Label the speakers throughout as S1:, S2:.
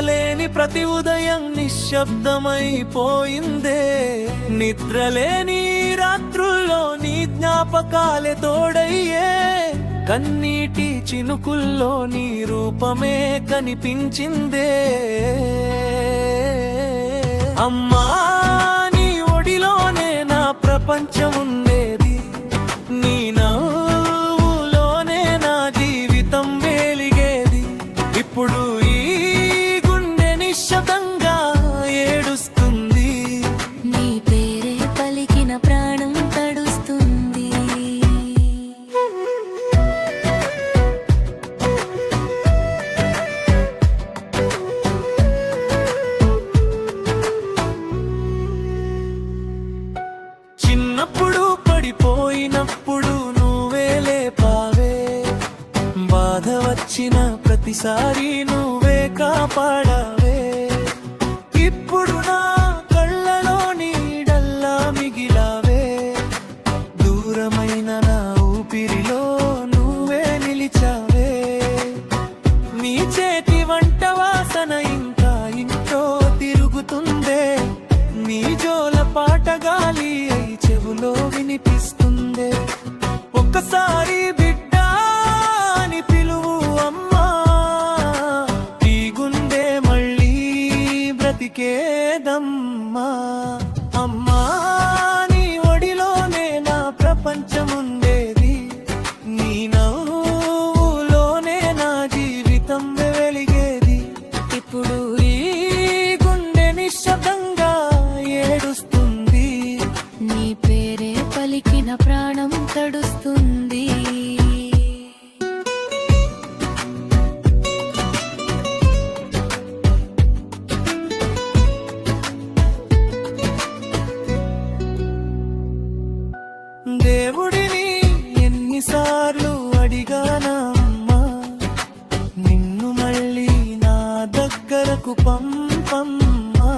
S1: లేని ప్రతి ఉదయం నిశ్శబ్దమైపోయిందే. నిద్రలేని రాత్రుల్లో నీ జ్ఞాపకాలే తోడయ్యే. కన్నీటి చినుకుల్లో నీ రూపమే కనిపించిందే. అమ్మా, నీ ఒడిలోనే నా ప్రపంచం ఉండేది. నీ నవ్వులోనే నా జీవితం వెలిగేది. ఇప్పుడు ఈ గుండె నిశ్శబ్దంగా ఏడుస్తుంది.
S2: నీ పేరే పలికిన ప్రాణం తడుస్తుంది.
S1: చిన్నప్పుడు పడిపోయినప్పుడు నువ్వే లేపావే. బాధ వచ్చిన ప్రతిసారి నువ్వే కాపాడావే. ఇప్పుడు నా కళ్ళలో నీడల్లా మిగిలావే. దూరమైన నా ఊపిరిలో నువ్వే నిలిచావే. నీ చేతి వంట వాసన ఇంకా ఇంట్లో తిరుగుతుందే. నీ జోల పాట గాలి అయి చెవులో వినిపిస్తుందే. ఒక్కసారి బిడ్డా అని పిలువు అమ్మా. ఈ గుండె మళ్ళీ బ్రతికేదమ్మా. అమ్మా, నీ ఒడిలోనే నా ప్రపంచం ఉండేది. నీ నవ్వులోనే నా జీవితం వెలిగేది. ఇప్పుడు ఈ గుండె నిశ్శబ్దంగా ఏడుస్తుంది.
S2: నీ పేరే పలికిన ప్రాణం తడుస్తుంది.
S1: దేవుడిని ఎన్నిసార్లు అడిగానమ్మా, నిన్ను మళ్ళీ నా దగ్గరకు పంపమ్మా.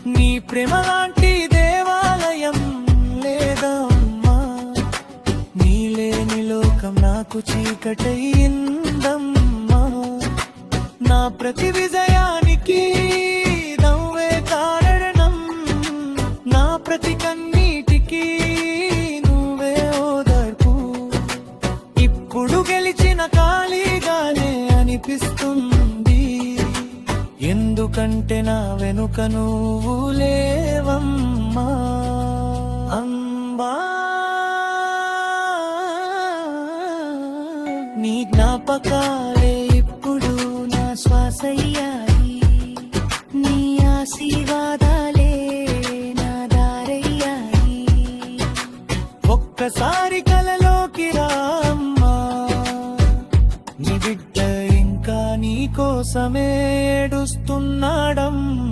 S1: నీ ప్రేమ లాంటి దేవాలయం లేదమ్మా. నీలేని లోకం నాకు చీకటయిందమ్మా. నా ప్రతి విజయానికి నవ్వే కారణం. నా ప్రతి కన్నీటికి నువ్వే ఓదార్పు. ఇప్పుడు గెలిచిన ఖాళీగానే అనిపిస్తుంది. ఎందుకంటే నా వెనుక నువ్వు లేవమ్మా. అంబా, నీ జ్ఞాపకాలే ఇప్పుడు నా శ్వాసయ్యాయి. నీ ఆశీర్వాదాలే నా దారయ్యాయి. ఒక్కసారి కలలోకి రామ్మా. నీ బిడ్డ ఇంకా నీ కోసమే ఏడుస్తున్నాడమ్మా.